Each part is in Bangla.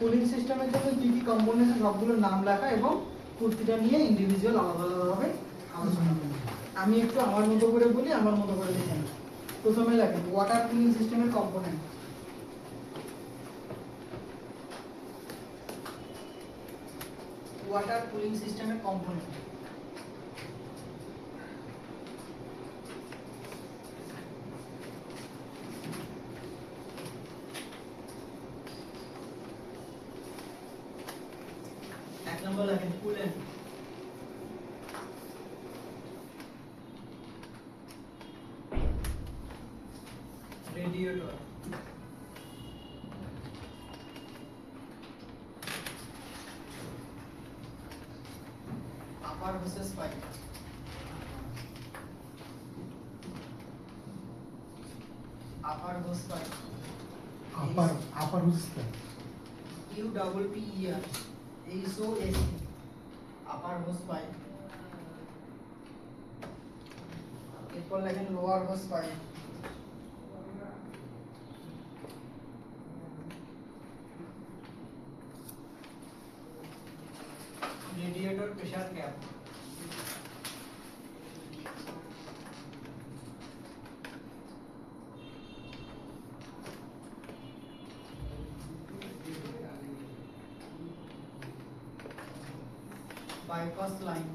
কুলিং সিস্টেমের জন্য কি কি কম্পোনেন্ট সবগুলোর নাম লেখা এবং কুর্তিটা নিয়ে ইন্ডিভিজুয়াল আলাদা আলাদাভাবে আলোচনা করব। আমি একটু আমার মতো করে বলি, আমার মতো করে লিখে নিই। প্রথমে লেখেন ওয়াটার কুলিং সিস্টেমের কম্পোনেন্ট। ওয়াটার কুলিং সিস্টেমের কম্পোনেন্ট এক নম্বর লেখেন কুলেন্ট। রেডিয়েটর, আপার হোসেস পাইপ, আপার হোস পাইপ, আপার হচ্ছে ইউ ডাবল পি ই আর এইচ ও এস ই, আপার হোস পাইপ। এরপর লেখেন lower hose pipe, radiator pressure cap, bypass line,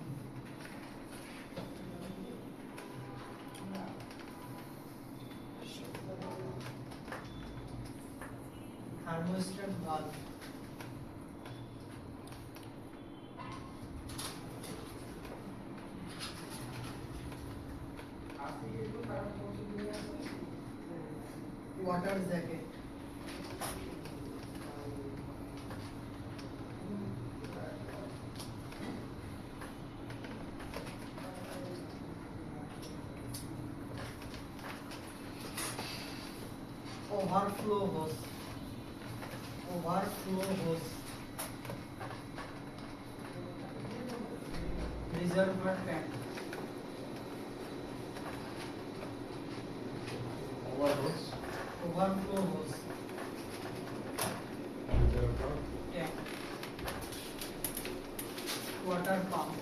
thermostat valve, water jacket, overflow hose, overflow hose, reservoir tank, overflow hose, tank, water pump,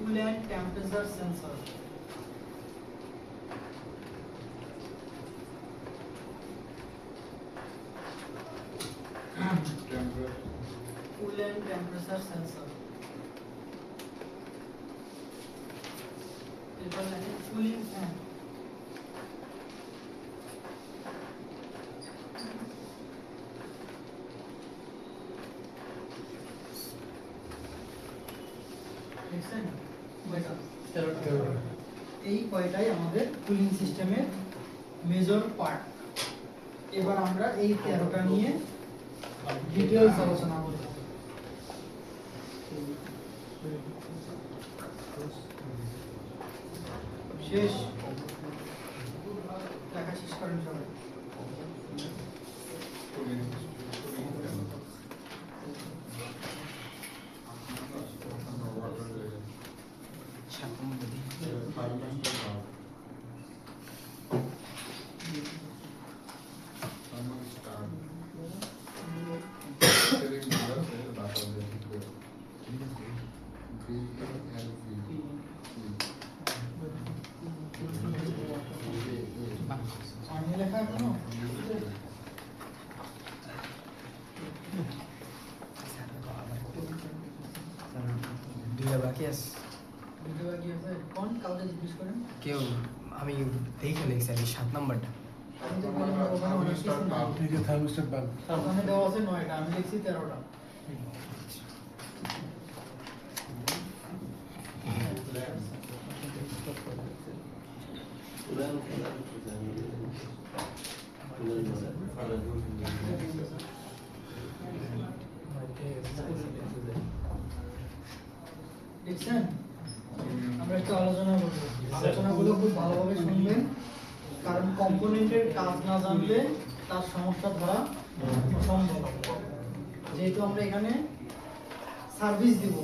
cool and temperature sensor, cool and temperature sensor, এরপর লেখেন কুলিং ফ্যান, দেখছেন এই কয়টাই আমাদের কুলিং সিস্টেমের মেজর পার্ট। এবার আমরা এই 13টা নিয়ে ডিটেইলস আলোচনা করব। শেষ লেখা শেষ করেন সবাই। লেখা এখনো দুইটা বাকি আছে। কোন কাউকে জিজ্ঞেস করেন? কেউ আমি দেখে লিখছি আর কি 7 নাম্বারটা। আমি তো বললাম ওখানে অনেক কিছু নাই। ঠিক আছে থার্মোস্ট্যাট বাল্ব ওখানে দেওয়া আছে 9টা, আমি লিখছি 13টা। দেখছেন? আমরা একটু আলোচনা করব। আলোচনাগুলো খুব ভালোভাবে শুনবেন, কারণ কম্পোনেন্টের কাজ না জানলে তার সমস্যা ধরা অসম্ভব। যেহেতু আমরা এখানে সার্ভিস দিব,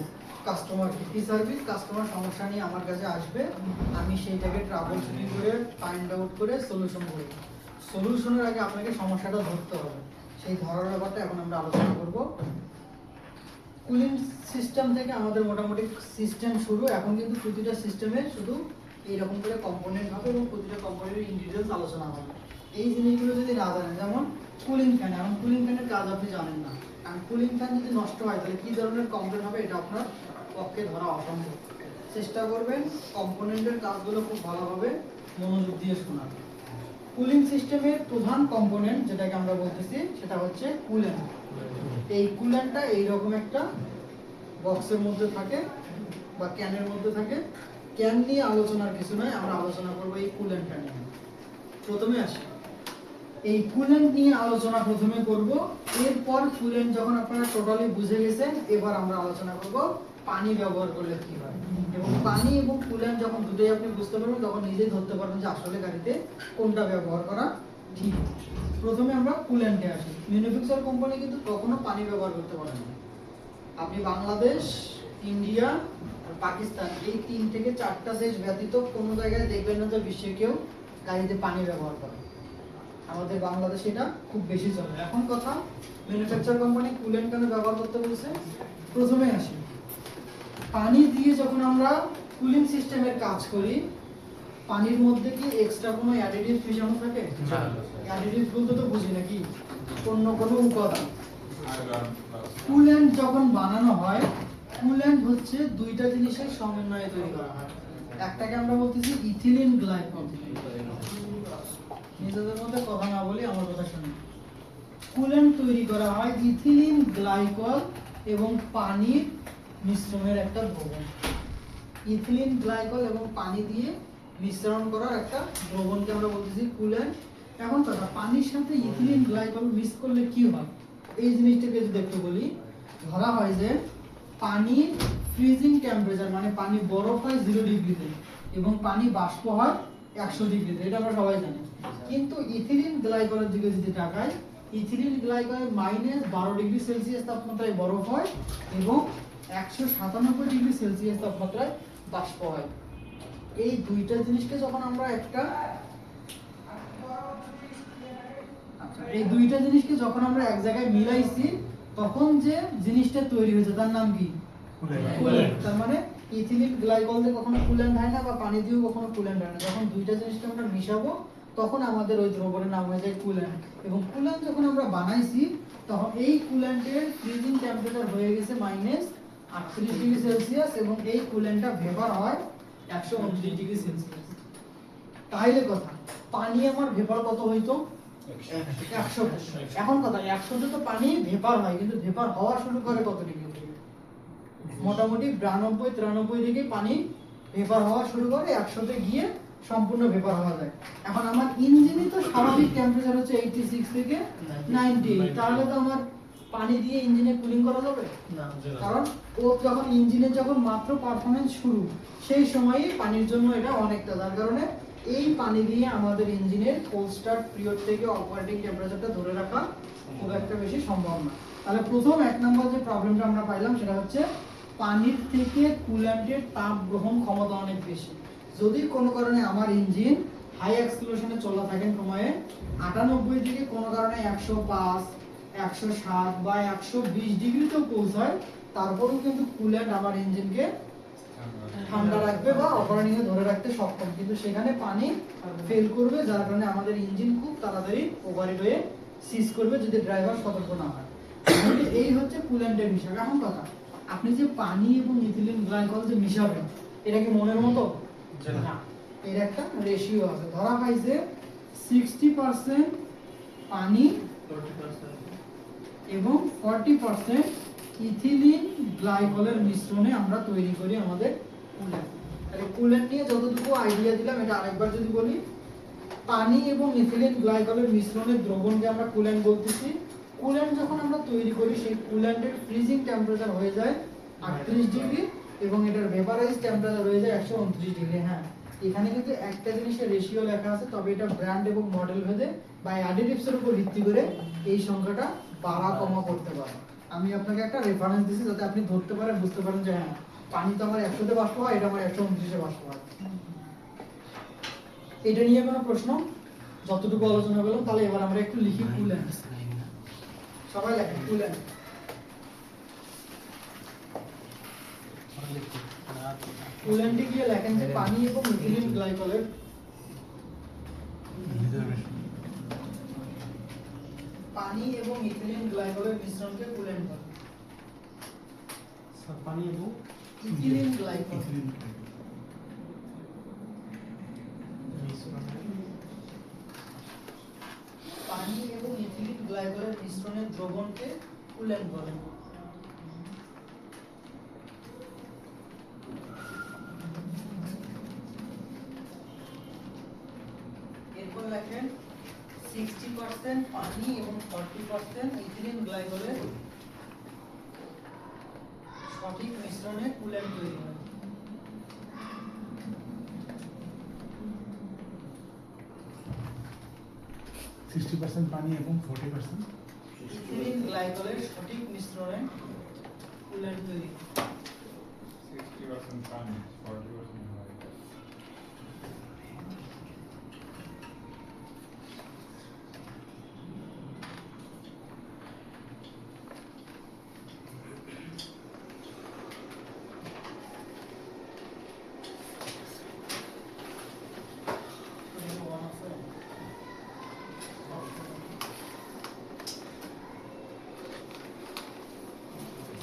কাস্টমারকে, কি সার্ভিস? কাস্টমার সমস্যা নিয়ে আমার কাছে আসবে, আমি সেইটাকে ট্রাবল শুটিং করে ফাইন্ড আউট করে সলিউশন করি। সলিউশনের আগে আপনাকে সমস্যাটা ধরতে হবে, সেই ধরার ব্যাপারটা এখন আমরা আলোচনা করব। কুলিং সিস্টেম থেকে আমাদের মোটামুটি সিস্টেম শুরু। এখন কিন্তু প্রতিটা সিস্টেমে শুধু এইরকম করে কম্পোনেন্ট হবে এবং প্রতিটা কম্পোনেন্টের ইন ডিটেলস আলোচনা হবে। এই জিনিসগুলো যদি না জানেন, যেমন কুলিং ফ্যান, এখন কুলিং ফ্যানের কাজ আপনি জানেন না, আর কুলিং ফ্যান যদি নষ্ট হয় তাহলে কী ধরনের কমপ্লেন হবে এটা আপনার পক্ষে ধরা অসম্ভব। চেষ্টা করবেন কম্পোনেন্টের কাজগুলো খুব ভালোভাবে মনোযোগ দিয়ে শোনার। কুলিং সিস্টেমের প্রধান কম্পোনেন্ট যেটাকে আমরা বলতেছি সেটা হচ্ছে কুল্যান্ট। এই কুল্যান্টটা এইরকম একটা বক্সের মধ্যে থাকে বা ক্যানের মধ্যে থাকে। ক্যান নিয়ে আলোচনার কিছু নয়, আমরা আলোচনা করবো এই কুল্যান্টটা নিয়ে। প্রথমে আসি, এই কুল্যান্ট নিয়ে আলোচনা প্রথমে করব, এরপর কুল্যান্ট যখন আপনারা টোটালি বুঝে গেছেন এবার আমরা আলোচনা করব পানি ব্যবহার করলে কি হয়। এবং পানি এবং কুল্যান্ট যখন দুটোই আপনি বুঝতে পারবেন তখন নিজেই ধরতে পারবেন যে আসলে গাড়িতে কোনটা ব্যবহার করা ঠিক। প্রথমে আমরা কুল্যান্টে আসি। ম্যানুফ্যাকচার কোম্পানি কিন্তু কখনো পানি ব্যবহার করতে পারে না। আপনি বাংলাদেশ, ইন্ডিয়া আর পাকিস্তান এই 3 থেকে 4টা দেশ ব্যতীত কোনো জায়গায় দেখবেন না যে বিশ্বে কেউ গাড়িতে পানি ব্যবহার করে। আমাদের বাংলাদেশে এটা খুব বেশি চলে। এখন কথা, ম্যানুফ্যাকচার কোম্পানি কুল্যান্ট কেন ব্যবহার করতে বলছে? প্রথমে আসি, পানি দিয়ে যখন আমরা কুলিং সিস্টেমের কাজ করি, পানির মধ্যে কি এক্সট্রা কোনো অ্যাডিটিভ মিশানো থাকে? অ্যাডিটিভ বলতে তো বুঝি নাকি অন্য কোনো উপাদান। কুল্যান্ট যখন বানানো হয়, কুল্যান্ট হচ্ছে দুইটা জিনিসের সমন্বয়ে তৈরি করা হয়। একটাকে আমরা বলতেছি ইথিলিন গ্লাইকল। নিজেদের মধ্যে কথা না বলি, আমার কথা শুনুন। কুল্যান্ট তৈরি করা হয় ইথিলিন গ্লাইকল এবং পানির মিশ্রণের একটা দ্রবণ। ইথিলিন গ্লাইকল এবং পানি দিয়ে মিশ্রণ করার একটা দ্রবণকে আমরা বলতেছি কুল্যান্ট। এখন কথা, পানির সাথে ইথিলিন গ্লাইকল মিক্স করলে কি হয় এই জিনিসটাকে যদি একটু বলি। ধরা হয় যে পানি ফ্রিজিং টেম্পারেচার, মানে পানি বরফ হয় 0 ডিগ্রিতে এবং পানি বাষ্প হয় 100 ডিগ্রিতে, এটা আমরা সবাই জানি। কিন্তু ইথিলিন গ্লাইকলের দিকে যদি তাকাই, ইথিলিন গ্লাইকল -12 ডিগ্রি সেলসিয়াস তাপমাত্রায় বরফ হয় এবং 197 ডিগ্রি সেলসিয়াস তাপমাত্রায় বাষ্প হয়। এই দুইটা জিনিসকে যখন আমরা এক জায়গায় মিলাইছি, তখন যে জিনিসটা তৈরি হয়েছে তার নাম কি? কুল্যান্ট। তার মানে ইথিলিন গ্লাইকল দিয়ে কখনো কুল্যান্ট হয় না বা পানি দিয়েও কখনো কুল্যান্ট হয় না। যখন দুইটা জিনিসকে আমরা মিশাবো তখন আমাদের ওই দ্রবণের নাম হয়ে যায় কুল্যান্ট। এবং কুল্যান্ট যখন আমরা বানাইছি তখন এই কুল্যান্টের ফ্রিজিং টেম্পারেচার হয়ে গেছে -38 ডিগ্রি সেলসিয়াস এবং এই কুল্যান্টটা ভেপার হয় 129 ডিগ্রি সেলসিয়াস। তাইলে কথা, পানি আমার ভেপার কত হইতো? 100। এখন কথা, 100 তো পানি ভেপার হয়, কিন্তু ভেপার হওয়া শুরু করে কত ডিগ্রি থেকে? মোটামুটি 92-93 ডিগ্রি পানি ভেপার হওয়া শুরু করে, 100-তে গিয়ে সম্পূর্ণ ভেপার হওয়া যায়। এখন আমার ইঞ্জিনে তো স্বাভাবিক টেম্পারেচার হচ্ছে 86 থেকে 98, তাহলে তো আমার পানি দিয়ে ইঞ্জিনে কুলিং করা যাবে না। কারণ ও যখন ইঞ্জিনের যখন মাত্র পারফরম্যান্স শুরু, সেই সময়ই পানির জন্য এটা অনেকটা, যার কারণে এই পানি দিয়ে আমাদের ইঞ্জিনের কোল্ড স্টার্ট পিরিয়ড থেকে অপারেটিং টেম্পারেচারটা ধরে রাখা খুব একটা বেশি সম্ভব না। তাহলে প্রথম 1 নম্বর যে প্রবলেমটা আমরা পাইলাম সেটা হচ্ছে পানির থেকে কুল্যান্টের তাপ গ্রহণ ক্ষমতা অনেক বেশি। যদি কোনো কারণে আমার ইঞ্জিন হাই এক্সপ্লোশনে চলা থাকে সময়ে 98 থেকে কোনো কারণে 105, 107 বা 120 ডিগ্রিতেও পৌঁছায়, তারপরেও কিন্তু কুল্যান্ট আমার ইঞ্জিনকে ঠান্ডা রাখবে বা অপারেটিং এ ধরে রাখতে সক্ষম। কিন্তু সেখানে পানি ফেল করবে, যার কারণে আমাদের ইঞ্জিন খুব তাড়াতাড়ি ওভারহিট হয়ে সিজ করবে যদি ড্রাইভার সতর্ক না হয়। এই হচ্ছে কুল্যান্টের বিষয়। এখন কথা, আপনি যে পানি এবং ইথিলিন গ্লাইকল যে মিশাবেন, এটা কি মনের মতো না, এর একটা রেশিও আছে। ধরা হয় যে 60% পানি এবং 40% ইথিলিন গ্লাইকলের মিশ্রণে আমরা তৈরি করি আমাদের কুল্যান্ট। তাহলে কুল্যান্ট নিয়ে যতটুকু আইডিয়া দিলাম এটা আরেকবার যদি বলি, পানি এবং ইথিলিন গ্লাইকলের মিশ্রণের দ্রবণকে আমরা কুল্যান্ট বলতেছি। কুল্যান্ট যখন আমরা তৈরি করি সেই কুল্যান্টের ফ্রিজিং টেম্পারেচার হয়ে যায় 38 ডিগ্রি এবং এটার ভেপারাইজ টেম্পারেচার হয়ে যায় 129 ডিগ্রি। হ্যাঁ, এখানে কিন্তু একটা জিনিসের রেশিও লেখা আছে, তবে এটা ব্র্যান্ড এবং মডেল ভেদে বা অ্যাডিটিভসের উপর ভিত্তি করে এই সংখ্যাটা বাড়া কমা করতে পারে। আমি আপনাকে একটা রেফারেন্স দিচ্ছি যাতে আপনি ধরতে পারেন, বুঝতে পারেন যে হ্যাঁ পানি তো আমার 100 তে বাষ্প হয়, এটা আমার 129 এ বাষ্প হয়। এটা নিয়ে কোনো প্রশ্ন? যতটুকু আলোচনা করলাম, তাহলে এবার আমরা একটু লিখি কুল্যান্ট। সবাই লেখেন কুল্যান্ট। কুল্যান্টে গিয়ে লেখেন যে পানি এবং ইথিলিন গ্লাইকলের মিশ্রণকে কুল্যান্ট বলে। স্যার পানি এবং ইথিলিন গ্লাইকল পানি এবং ইথিলিন গ্লাইকলের মিশ্রণের দ্রবণকে কুল্যান্ট বলে। এরপর লেখেন 60% পানি এবং 40% ইথিলিন গ্লাইকলের সঠিক মিশ্রণে কুল্যান্ট তৈরি হয়। পানি এবং 40% ইথিলিন গ্লাইকলের সঠিক মিশ্রণে কুল্যান্ট তৈরি হয়। 60% পানি, 40% oil.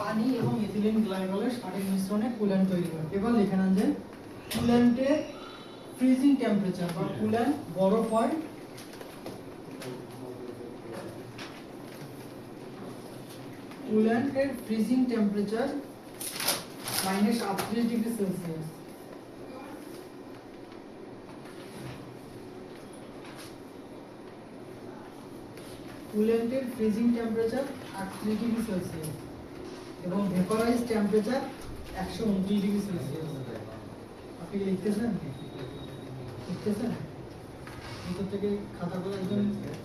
পানি এবং ইথিলিন গ্লাইকলের সঠিক মিশ্রণে কুল্যান্ট তৈরি হয়। এবার লিখে নেন যে কুল্যান্টের ফ্রিজিং টেম্পারেচার বা কুল্যান্ট বরফ হয় কুল্যান্টের ফ্রিজিং টেম্পারেচার -38 ডিগ্রি সেলসিয়াস। কুল্যান্টের ফ্রিজিং টেম্পারেচার 38 ডিগ্রি সেলসিয়াস এবং ভেপারাইজ টেম্পারেচার 129 ডিগ্রি সেলসিয়াস। আপনি কি লিখতেছেন? ভিতর থেকে খাতাগুলো একদম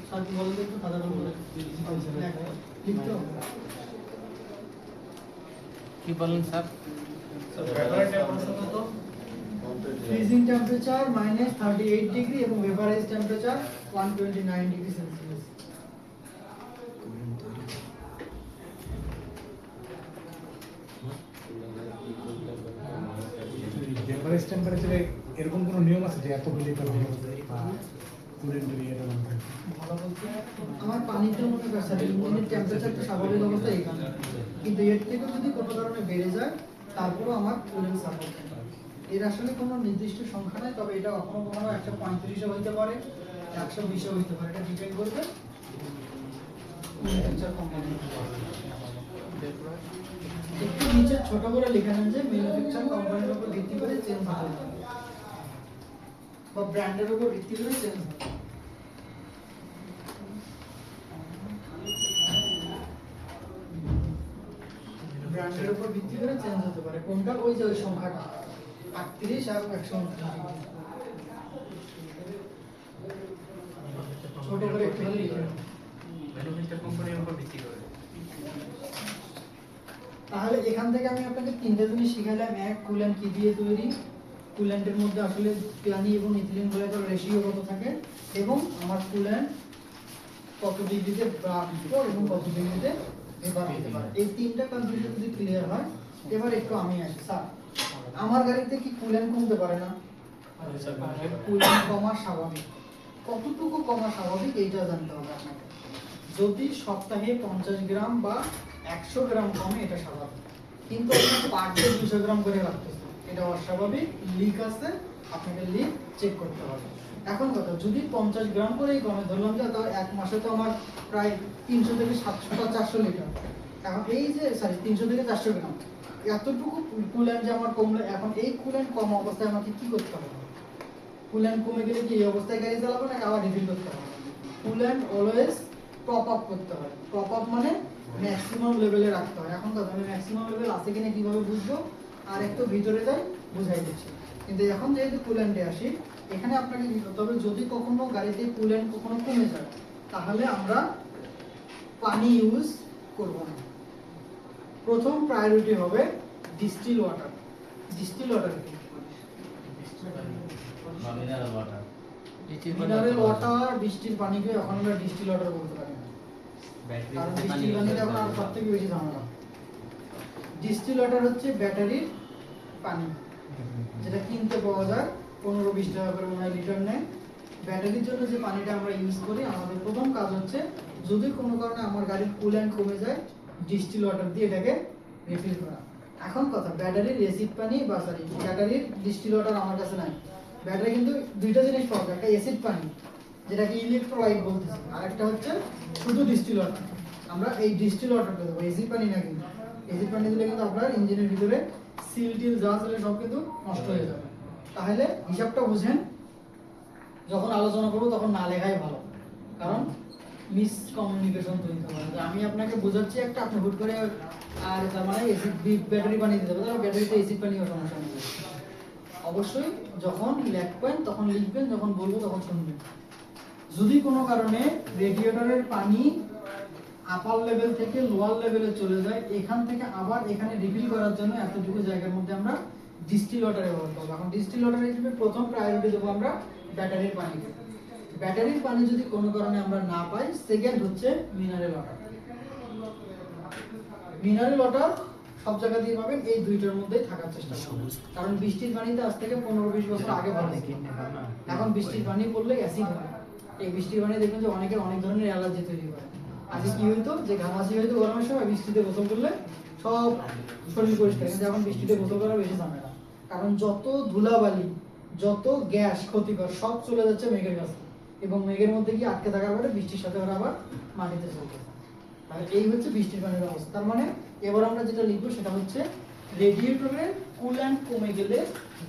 সাথে বলে একটু খাতাগুলো বলে লিখতে হবে। কি বলেন স্যার? ফ্রিজিং টেম্পারেচার -38 ডিগ্রি এবং vaporize temperature 129 degree Celsius. Average টেম্পারেচারে এরকম কোনো নিয়ম আছে যে এত মিলিমিটার হবে বা কুলেন্টের ইয়েটা না থাকে? ভালো বলতে আমার পানিতে মনে হয় স্যার ইঞ্জিনের টেম্পারেচারটা স্বাভাবিক অবস্থায় এখানে, কিন্তু এর থেকে যদি কোনো কারণে বেড়ে যায় তারপরেও আমার কুলেন্ট সাপোর্ট থাকে। এর আসলে কোনো নির্দিষ্ট সংখ্যা নাই, তবে এটা কখনো কখনো 135 হইতে পারে, 120 হইতে পারে, এটা ডিপেন্ড করবে ম্যানুফ্যাকচার কোম্পানি। একটু নিচে ছোট করে লিখে নেন যে ম্যানুফ্যাকচার কোম্পানির উপর ভিত্তি করে চেঞ্জ হতে পারে বা ব্র্যান্ডের উপর ভিত্তি করে চেঞ্জ হয়। ব্র্যান্ডের উপর ভিত্তি করে চেঞ্জ হতে পারে। কোনটা? ওই যে ওই সংখ্যাটা 38 আর 129। ছোট করে একটু লিখে নেন। ম্যানুফ্যাকচার কোম্পানির উপর ভিত্তি করে। তাহলে এখান থেকে আমি আপনাকে তিনটা জিনিস শিখালাম। এক, কুল্যান্ট কি দিয়ে তৈরি, কুল্যান্টের মধ্যে আসলে পানি এবং ইথিলিন গ্লাইকল রেশিও কত থাকে, এবং আমার কুল্যান্ট কত ডিগ্রিতে বাষ্প এবং কত ডিগ্রিতে ভেপার হতে পারে। এই তিনটা কনসেপ্ট যদি ক্লিয়ার হয়, এবার একটু আমি আসি। স্যার, আমার গাড়িতে কি কুল্যান্ট কমতে পারে না? কুল্যান্ট কমা স্বাভাবিক। কতটুকু কমা স্বাভাবিক এইটা জানতে হবে আপনাকে। যদি সপ্তাহে 50 গ্রাম বা 100 গ্রাম কমে, এটা স্বাভাবিক। কিন্তু আপনি পার ডে 200 গ্রাম করে রাখতেছেন, এটা অস্বাভাবিক। লিক আছে, আপনাকে লিক চেক করতে হবে। এখন কথা, যদি 50 গ্রাম করেই কমে, ধরলাম যে তাও এক মাসে তো আমার প্রায় 300 থেকে 700 বা 400 লিটার। এখন এই যে 300 থেকে 400 গ্রাম এতটুকু কুল্যান্ট যে আমার কমলে, এখন এই কুল্যান্ট কম অবস্থায় আমাকে কি করতে হবে? কুল্যান্ট কমে গেলে কি এই অবস্থায় গাড়ি চালাবো নাকি আবার রিফিল করতে হবে? কুল্যান্ট অলওয়েজ টপ আপ করতে হয়। টপ আপ মানে ম্যাক্সিমাম লেভেলে রাখতে হয়। এখন কথা, আমি ম্যাক্সিমাম লেভেল আছে কিনা কিভাবে বুঝবো? আর একটু ভিতরে যাই, বুঝাই দিচ্ছি। কিন্তু এখন যেহেতু কুল্যান্টে আসি, এখানে আপনাকে কি করতে হবে? যদি কখনো গাড়িতে কুল্যান্ট কখনো কমে যায়, তাহলে আমরা পানি ইউজ করব না। প্রথম প্রায়োরিটি হবে distil water. Distil water mineral water mineral water বৃষ্টির পানিকে এখন আমরা ডিস্টিল ওয়াটার বলতে পারি না, কারণ বৃষ্টির পানিতে এখন আর সব থেকে বেশি ঝামেলা। ডিস্টিল ওয়াটার হচ্ছে ব্যাটারির পানি, যেটা কিনতে পাওয়া যায় 15-20 টাকা করে মনে হয় লিটার নেয়। ব্যাটারির জন্য যে পানিটা আমরা ইউজ করি, আমাদের প্রথম কাজ হচ্ছে যদি কোনো কারণে আমার গাড়ির কুল্যান্ট কমে যায়, ডিস্টিল ওয়াটার দিয়ে এটাকে রিফিল করা। এখন কথা, ব্যাটারির অ্যাসিড পানি বা সরি ব্যাটারির ডিস্টিল ওয়াটার আমার কাছে নাই। ব্যাটারি কিন্তু দুইটা জিনিস পাওয়া যায়, একটা অ্যাসিড পানি যেটাকে ইলেকট্রোলাইট বলতেছি, আর একটা হচ্ছে শুধু ডিস্টিল ওয়াটার। আমরা এই ডিস্টিল ওয়াটারটা দেবো, অ্যাসিড পানি না, কিন্তু অ্যাসিড পানি দিলে কিন্তু আপনার ইঞ্জিনের ভিতরে সিল টিল যা ছিল সব কিন্তু নষ্ট হয়ে যাবে। তাহলে হিসাবটা বুঝেন, যখন আলোচনা করবো তখন না লেখাই ভালো, কারণ মিসকমিউনিকেশন তৈরি হবে। যে আমি আপনাকে বোঝাচ্ছি একটা, আপনি হুট করে আর তার মানে অ্যাসিড ব্যাটারি পানি দিতে হবে, তাহলে ব্যাটারিতে অ্যাসিড পানিও সমস্যা নেই। অবশ্যই যখন লিখবেন তখন লিখবেন, যখন বলবো তখন শুনবেন। যদি কোনো কারণে রেডিয়েটরের পানি আপার লেভেল থেকে লোয়ার লেভেলে চলে যায়, এখান থেকে আবার এখানে রিফিল করার জন্য এতটুকু জায়গার মধ্যে আমরা ডিস্টিল ওয়াটার ব্যবহার করবো। এখন ডিস্টিল ওয়াটার হিসেবে প্রথম প্রায়োরিটি দেবো আমরা ব্যাটারির পানিকে। ব্যাটারির পানি যদি কোনো কারণে আমরা না পাই, সেকেন্ড হচ্ছে মিনারেল ওয়াটার। মিনারেল ওয়াটার সব জায়গা দিয়ে পাবেন, এই দুইটার মধ্যেই থাকার চেষ্টা করবেন, কারণ বৃষ্টির পানিতে আজ থেকে 15-20 বছর আগে ভালো ছিল। এখন বৃষ্টির পানি পড়লে অ্যাসিড হয়। এই বৃষ্টির পানি দেখবেন যে অনেকের অনেক ধরনের অ্যালার্জি তৈরি হয়। আগে কি হইতো, যে ঘামাচি হইতো গরমের সময়, বৃষ্টিতে গোসল করলে সব শরীর পরিষ্কার, কিন্তু এখন বৃষ্টিতে গোসল করা বেশি ঝামেলা, কারণ যত ধুলাবালি যত গ্যাস ক্ষতিকর সব চলে যাচ্ছে মেঘের কাছে, এবং মেঘের মধ্যে গিয়ে আটকে থাকার পরে বৃষ্টির সাথে ওরা আবার মাটিতে চলছে। তাহলে এই হচ্ছে বৃষ্টির পানির অবস্থা। তার মানে এবার আমরা যেটা লিখবো সেটা হচ্ছে রেডিয়েটরের কুল্যান্ট কমে গেলে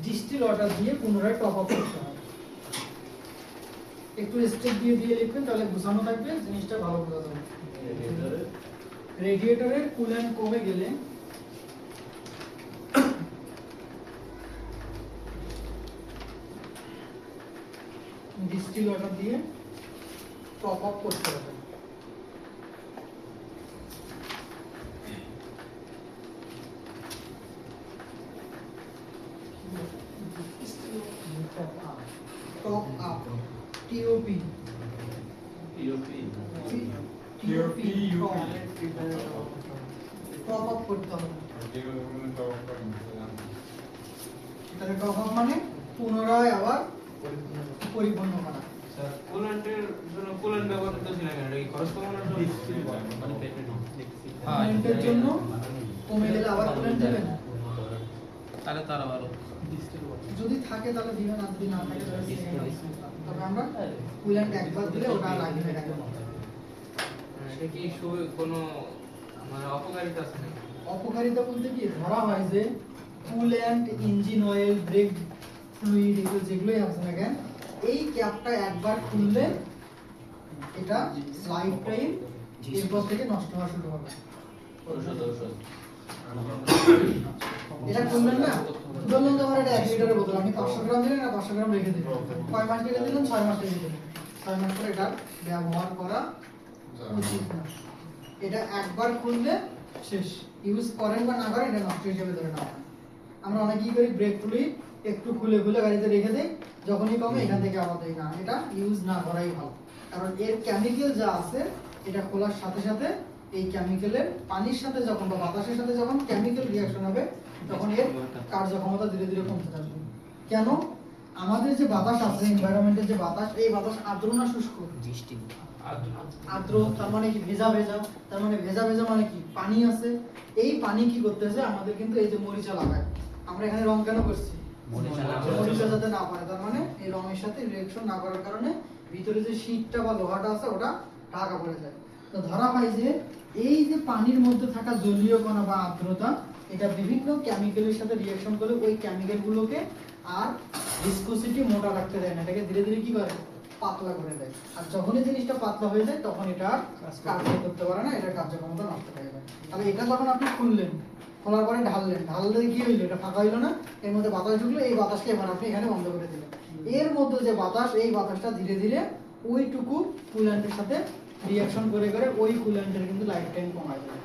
ডিস্টিল ওয়াটার দিয়ে পুনরায় টপ আপ করতে হবে। একটু স্টেপ দিয়ে দিয়ে লিখবেন, তাহলে গুছানো থাকবে, জিনিসটা ভালো বোঝা যাবে। রেডিয়েটরের কুল্যান্ট কমে গেলে ডিস্টিল ওয়াটার দিয়ে টপ আপ করতে হবে। Top up, TOP top up করতে হবে। তাহলে টপ আপ মানে পুনরায় আবার পরিপূর্ণ করা। স্যার কুল্যান্টের জন্য কুল্যান্ট ব্যবহার করতেছি না কেন, এটা কি খরচ কমানোর জন্য? কুল্যান্টের জন্য কমে গেলে আবার কুল্যান্ট দেবেন, তাহলে তারা ভালো। যদি থাকে তাহলে দিবেন, আর যদি না থাকে তাহলে second option। তবে আমরা কুল্যান্ট একবার দিলে ওটা আর লাগবে না। এটা কি কোনো মানে অপকারিতা আছে নাকি? অপকারিতা বলতে কি, ধরা হয় যে coolant, engine oil, break fluid, এগুলো যেগুলোই আছে না কেন, এই ক্যাপটা একবার খুললে এটা লাইফ টাইম এরপর থেকে নষ্ট হওয়া শুরু হবে। এটা খুললেন না, ধরুন তোমার এটা 1 লিটারের বোতল, আপনি 500 গ্রাম দিলেন না 500 গ্রাম রেখে দিলেন, কয় মাস রেখে দিলেন? 6 মাস রেখে দিলেন। 6 মাস পরে এটা ব্যবহার করা উচিত না। এটা একবার খুললে শেষ, ইউজ করেন বা না করেন এটা নষ্ট হিসেবে ধরে নেওয়া হয়। আমরা অনেক কি করি, ব্রেক ফ্লুইড একটু খুলে খুলে গাড়িতে রেখে দেই, যখনই কমে এখান থেকে আবার দেই না, এটা ইউজ না করাই ভালো। কারণ এর কেমিক্যাল যা আছে, এটা খোলার সাথে সাথে এই কেমিক্যালের পানির সাথে যখন বা বাতাসের সাথে যখন কেমিক্যাল রিঅ্যাকশন হবে, তখন এর কার্যক্ষমতা ধীরে ধীরে কমতে থাকবে। কেন? আমাদের যে বাতাস আছে, এনভায়রনমেন্টের যে বাতাস, এই বাতাস আর্দ্র না শুষ্ক? আর্দ্র, তার মানে কি ভেজা ভেজা, তার মানে ভেজা ভেজা মানে কি পানি আছে। এই পানি কি করতেছে, আমাদের কিন্তু এই যে মরিচা লাগায়, আমরা এখানে রং কেন করছি? মরিচা যাতে না পড়ে, তার মানে এই রঙের সাথে রিঅ্যাকশন না করার কারণে ভিতরে যে শীতটা বা লোহাটা আছে ওটা ঢাকা পড়ে যায়। তো ধরা হয় যে এই যে পানির মধ্যে থাকা জলীয় কণা বা আর্দ্রতা, এটা বিভিন্ন কেমিক্যালের সাথে রিঅ্যাকশন করে ওই কেমিক্যালগুলোকে আর ভিসকোসিটি মোটা রাখতে দেয় না, এটাকে ধীরে ধীরে কি করে, পাতলা করে দেয়। আর যখনই জিনিসটা পাতলা হয়ে যায় তখন এটা কাজ করতে পারে না, এটা কার্যক্ষমতা নষ্ট হয়ে যায়। তাহলে এটা যখন আপনি খুললেন, খোলার পরে ঢাললে কি হইলো, এটা ফাঁকা হইলো না, এর মধ্যে বাতাস ঢুকলো, এই বাতাসকে এবার আপনি এখানে বন্ধ করে দিলেন। এর মধ্যে যে বাতাস, এই বাতাসটা ধীরে ধীরে ওইটুকু কুল্যান্টের সাথে রিঅ্যাকশন করে করে ওই কুল্যান্টের কিন্তু লাইফ টাইম কমায় যায়।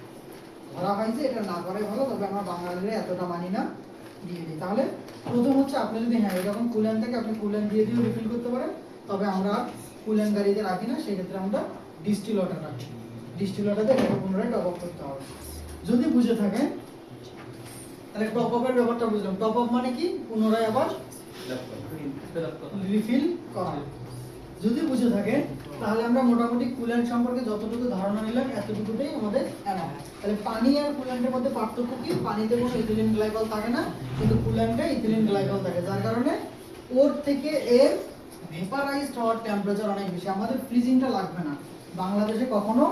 ধরা হয় যে এটা না করাই ভালো, তবে আমরা বাঙালিরা এতটা মানি না। দিয়ে দিই। তাহলে প্রথম হচ্ছে আপনি যদি হ্যাঁ এরকম কুল্যান্ট থাকে আপনি কুল্যান্ট দিয়ে দিয়েও রিফিল করতে পারেন, তবে আমরা কুল্যান্ট গাড়িতে রাখি না, সেই ক্ষেত্রে আমরা ডিস্টিল ওয়াটার রাখি। ডিস্টিল ওয়াটারে এটাকে পুনরায় টপ আপ করতে হবে। যদি বুঝে থাকেন তাহলে টপ আপের ব্যাপারটা বুঝলাম। টপ আপ মানে কি? পুনরায় আবার রিফিল করা। যদি বুঝে থাকে তাহলে আমরা মোটামুটি কুল্যান্ট সম্পর্কে যতটুকু ধারণা নিলাম এতটুকুতেই আমাদের এনাফ। তাহলে পানি আর কুল্যান্টের মধ্যে পার্থক্য কি? পানিতে কোনো ইথিলিন গ্লাইকল থাকে না, কিন্তু কুল্যান্টে ইথিলিন গ্লাইকল থাকে, যার কারণে ওর থেকে এর ভেপারাইজড হওয়ার টেম্পারেচার অনেক বেশি। আমাদের ফ্রিজিংটা লাগবে না, বাংলাদেশে কখনো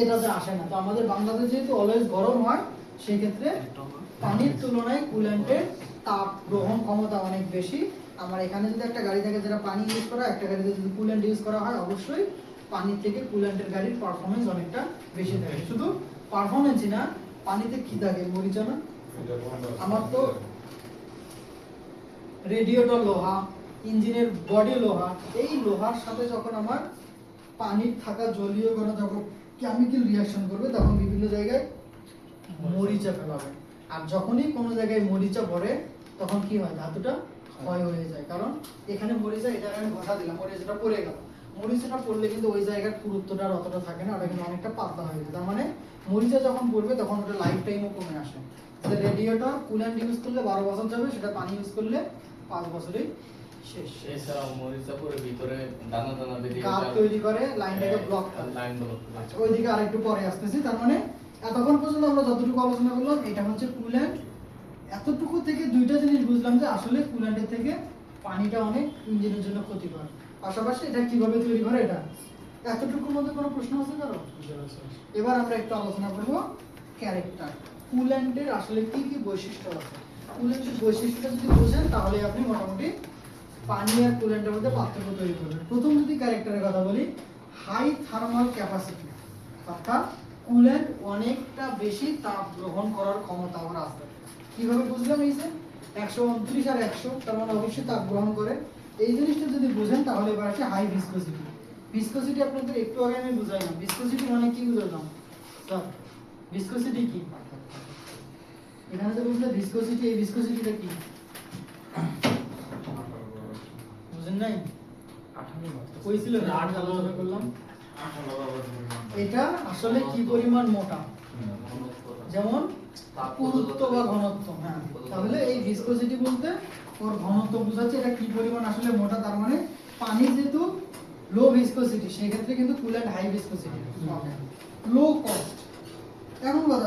এটাতে আসে না। তো আমাদের বাংলাদেশে যেহেতু অলওয়েজ গরম হয়, সেই ক্ষেত্রে পানির তুলনায় কুল্যান্টের তাপ গ্রহণ ক্ষমতা অনেক বেশি। আমার এখানে যদি একটা গাড়ি থাকে যেটা পানি ইউজ করা, একটা গাড়িতে যদি কুল্যান্ট ইউজ করা হয়, অবশ্যই পানির থেকে কুল্যান্টের গাড়ির পারফরমেন্স অনেকটা বেশি থাকে। শুধু পারফরমেন্সই না, পানিতে কি থাকে মরিচা না? আমার তো রেডিয়েটর লোহা, ইঞ্জিনের বডি লোহা, এই লোহার সাথে যখন আমার পানির থাকা জলীয় কণা যখন কেমিক্যাল রিঅ্যাকশন করবে তখন বিভিন্ন জায়গায় মরিচা ফেলাবে। আর যখনই কোনো জায়গায় মরিচা পড়ে তখন কি হয়? ধাতুটা ক্ষয় হয়ে যায়। কারণ এখানে মরিচা, এটা আমি ঘষা দিলাম, মরিচাটা পড়ে গেল। মরিচাটা পড়লে কিন্তু ওই জায়গার পুরুত্বটা আর অতটা থাকে না, ওটা কিন্তু অনেকটা পাতলা হয়ে যায়। তার মানে মরিচা যখন পড়বে তখন ওটা লাইফ টাইমও কমে আসে। রেডিয়েটর কুল্যান্ট ইউজ করলে 12 বছর যাবে, সেটা পানি ইউজ করলে 5 বছরেই শেষ। এছাড়াও মরিচা পরে ভিতরে দানা দানা বেরিয়ে কাপ যায়। তৈরি করে, লাইনটাকে ব্লক করে। লাইন ব্লক করে। আচ্ছা, ওইদিকে আরেকটু পরে আসতেছি। তার মানে এতক্ষণ পর্যন্ত আমরা যতটুকু আলোচনা করলাম এটা হচ্ছে কুল্যান্ট। এতটুকু থেকে দুইটা জিনিস বুঝলাম যে আসলে কুল্যান্টের থেকে পানিটা অনেক ইঞ্জিনের জন্য ক্ষতিকর, পাশাপাশি এটা কিভাবে তৈরি করে এটা। এতটুকুর মধ্যে কোনো প্রশ্ন আছে কারো? এবার আমরা একটু আলোচনা করব ক্যারেক্টার। কুল্যান্টের আসলে কি কি বৈশিষ্ট্য আছে। কুল্যান্টের বৈশিষ্ট্যটা যদি বোঝেন তাহলে আপনি মোটামুটি পানি আর কুল্যান্টের মধ্যে পার্থক্য তৈরি করবেন। প্রথম যদি ক্যারেক্টারের কথা বলি, হাই থার্মাল ক্যাপাসিটি, অর্থাৎ কুল্যান্ট অনেকটা বেশি তাপ গ্রহণ করার ক্ষমতা আমার আছে। কিভাবে বুঝলাম? এই যে 129 আর 100, তার মানে অবশ্যই তাপ গ্রহণ করে। এই জিনিসটা যদি বুঝেন তাহলে এবার আসে হাই ভিসকোসিটি। ভিসকোসিটি আপনাদের একটু আগে আমি বুঝাইলাম। ভিসকোসিটি মানে কি বুঝাইলাম স্যার? ভিসকোসিটি কি? এখানে যে বুঝলে ভিসকোসিটি, এই ভিসকোসিটিটা কি বুঝেন নাই? ওই ছিল না, আট আলোচনা করলাম। এটা আসলে কি পরিমাণ মোটা, যেমন পুরুত্ব বা ঘনত্ব। হ্যাঁ, তাহলে এই ভিসকোসিটি বলতে ওর ঘনত্ব বোঝাচ্ছে এটা কি পরিমাণ আসলে মোটা। তার মানে পানি যেহেতু লো ভিসকোসিটি, সেই ক্ষেত্রে কিন্তু coolant high viscosity, low cost. এখন কথা